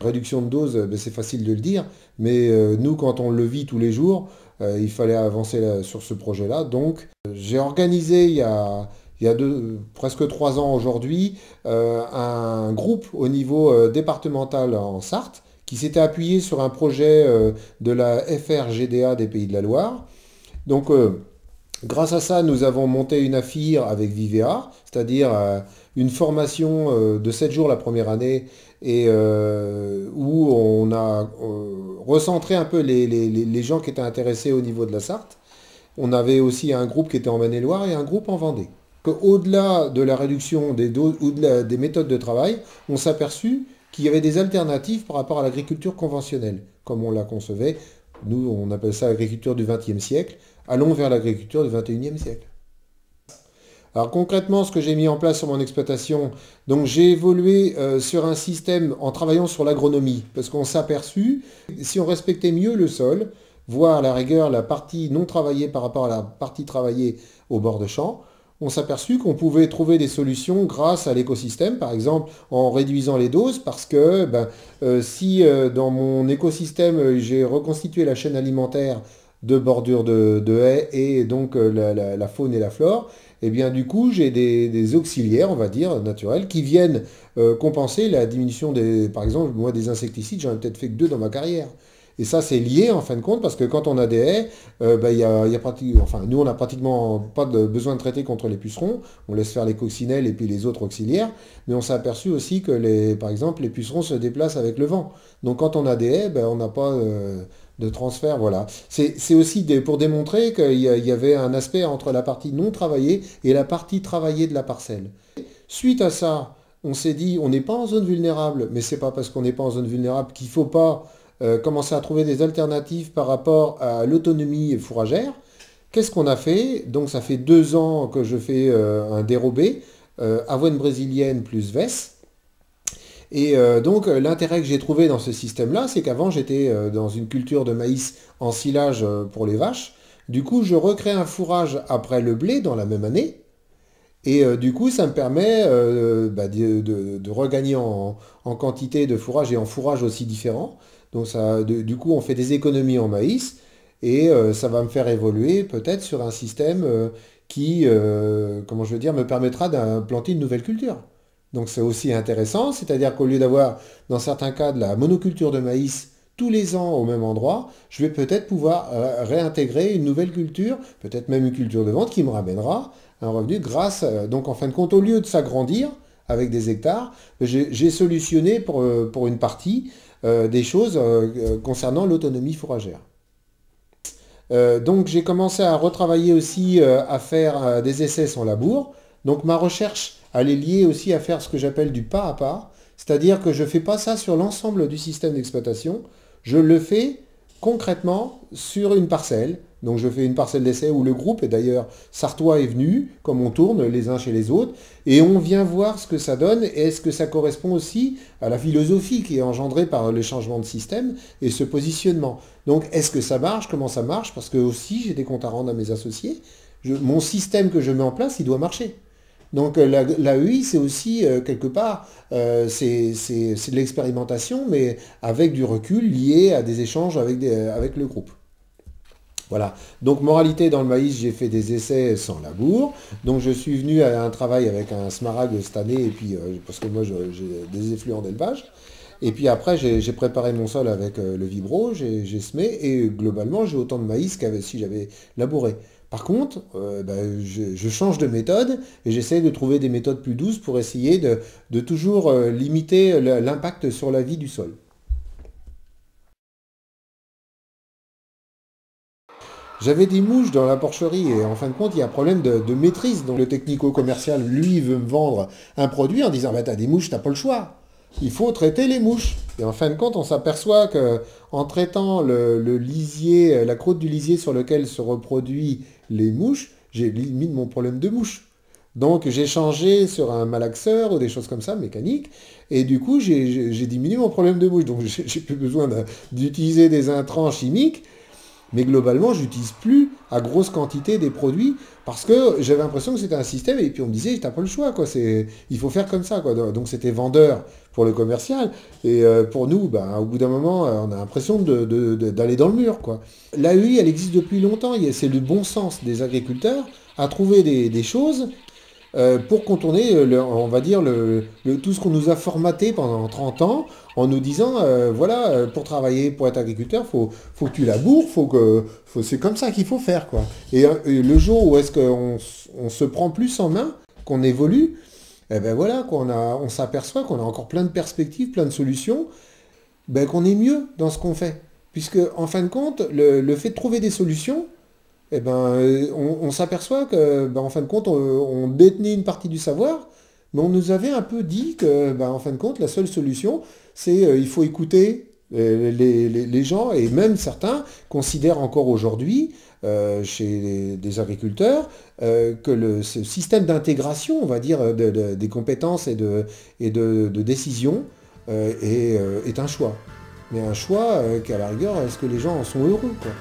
Réduction de dose, ben, c'est facile de le dire, mais nous, quand on le vit tous les jours, il fallait avancer sur ce projet-là. Donc, j'ai organisé presque 3 ans aujourd'hui un groupe au niveau départemental en Sarthe qui s'était appuyé sur un projet de la FRGDA des Pays de la Loire. Donc, grâce à ça, nous avons monté une AFIR avec Vivea, c'est-à-dire une formation de 7 jours la première année et où on a recentré un peu les gens qui étaient intéressés au niveau de la Sarthe. On avait aussi un groupe qui était en Maine-et-Loire et un groupe en Vendée. Au-delà de la réduction des doses ou des méthodes de travail, on s'est aperçu qu'il y avait des alternatives par rapport à l'agriculture conventionnelle, comme on la concevait. Nous, on appelle ça l'agriculture du XXe siècle. Allons vers l'agriculture du XXIe siècle. Alors concrètement, ce que j'ai mis en place sur mon exploitation, donc j'ai évolué sur un système en travaillant sur l'agronomie, parce qu'on s'est aperçu, si on respectait mieux le sol, voire à la rigueur la partie non travaillée par rapport à la partie travaillée au bord de champ, on s'est aperçu qu'on pouvait trouver des solutions grâce à l'écosystème, par exemple en réduisant les doses, parce que si dans mon écosystème j'ai reconstitué la chaîne alimentaire de bordure de haies et donc la faune et la flore, et bien du coup j'ai des auxiliaires, on va dire, naturels, qui viennent compenser la diminution par exemple, moi des insecticides, j'en ai peut-être fait que 2 dans ma carrière. Et ça, c'est lié en fin de compte parce que quand on a des haies, enfin, nous, on n'a pratiquement pas de besoin de traiter contre les pucerons. On laisse faire les coccinelles et puis les autres auxiliaires. Mais on s'est aperçu aussi que, par exemple, les pucerons se déplacent avec le vent. Donc quand on a des haies, on n'a pas de transfert. Voilà. C'est aussi pour démontrer qu'il y avait un aspect entre la partie non travaillée et la partie travaillée de la parcelle. Suite à ça, on s'est dit, on n'est pas en zone vulnérable, mais c'est pas parce qu'on n'est pas en zone vulnérable qu'il ne faut pas commencer à trouver des alternatives par rapport à l'autonomie fourragère. Qu'est-ce qu'on a fait? Donc ça fait 2 ans que je fais un dérobé, avoine brésilienne plus vesse. Et donc l'intérêt que j'ai trouvé dans ce système-là, c'est qu'avant j'étais dans une culture de maïs en silage pour les vaches. Du coup, je recrée un fourrage après le blé dans la même année. Et du coup, ça me permet de regagner en quantité de fourrage et en fourrage aussi différent. Donc ça, du coup, on fait des économies en maïs et ça va me faire évoluer peut-être sur un système qui, comment je veux dire, me permettra d'implanter une nouvelle culture. Donc c'est aussi intéressant, c'est-à-dire qu'au lieu d'avoir, dans certains cas, de la monoculture de maïs tous les ans au même endroit, je vais peut-être pouvoir réintégrer une nouvelle culture, peut-être même une culture de vente qui me ramènera un revenu grâce, donc en fin de compte, au lieu de s'agrandir avec des hectares, j'ai solutionné pour une partie des choses concernant l'autonomie fourragère. Donc j'ai commencé à retravailler aussi, à faire des essais sans labour. Donc ma recherche, elle est liée aussi à faire ce que j'appelle du pas à pas, c'est-à-dire que je ne fais pas ça sur l'ensemble du système d'exploitation, je le fais concrètement sur une parcelle. Donc je fais une parcelle d'essai où le groupe, et d'ailleurs Sartois est venu, comme on tourne les uns chez les autres, et on vient voir ce que ça donne, et est-ce que ça correspond aussi à la philosophie qui est engendrée par les changements de système et ce positionnement. Donc est-ce que ça marche? Comment ça marche? Parce que aussi j'ai des comptes à rendre à mes associés. Mon système que je mets en place, il doit marcher. Donc l'AEI, c'est aussi quelque part, c'est de l'expérimentation, mais avec du recul lié à des échanges avec le groupe. Voilà. Donc moralité dans le maïs, j'ai fait des essais sans labour. Donc je suis venu à un travail avec un smaragde cette année, et puis parce que moi j'ai des effluents d'élevage. Et puis après, j'ai préparé mon sol avec le vibro, j'ai semé, et globalement, j'ai autant de maïs qu'avec si j'avais labouré. Par contre, je change de méthode et j'essaie de trouver des méthodes plus douces pour essayer de toujours limiter l'impact sur la vie du sol. J'avais des mouches dans la porcherie et en fin de compte, il y a un problème de maîtrise. Donc le technico-commercial, lui, veut me vendre un produit en disant, bah, t'as des mouches, t'as pas le choix. Il faut traiter les mouches. Et en fin de compte, on s'aperçoit que en traitant le lisier, la croûte du lisier sur lequel se reproduisent les mouches, j'ai limite mon problème de mouche. Donc j'ai changé sur un malaxeur ou des choses comme ça, mécaniques, et du coup j'ai diminué mon problème de mouche. Donc j'ai plus besoin d'utiliser des intrants chimiques, mais globalement, j'utilise plus à grosse quantité des produits, parce que j'avais l'impression que c'était un système, et puis on me disait, t'as pas le choix, quoi, il faut faire comme ça, quoi. Donc c'était vendeur pour le commercial, et pour nous, ben, au bout d'un moment, on a l'impression d'aller dans le mur, quoi. L'AEI, elle existe depuis longtemps, c'est le bon sens des agriculteurs à trouver des choses pour contourner, on va dire, tout ce qu'on nous a formaté pendant 30 ans en nous disant, voilà, pour travailler, pour être agriculteur, faut que tu laboures, c'est comme ça qu'il faut faire, quoi. Et le jour où est-ce qu'on se prend plus en main, qu'on évolue, eh ben voilà, on s'aperçoit qu'on a encore plein de perspectives, plein de solutions, ben qu'on est mieux dans ce qu'on fait. Puisque, en fin de compte, le fait de trouver des solutions, eh ben, on s'aperçoit que, ben, en fin de compte, on détenait une partie du savoir, mais on nous avait un peu dit que, ben, en fin de compte, la seule solution, c'est il faut écouter les gens, et même certains considèrent encore aujourd'hui, chez des agriculteurs, que ce système d'intégration, on va dire, des compétences et de décision est un choix. Mais un choix qu'à la rigueur, est-ce que les gens en sont heureux, quoi?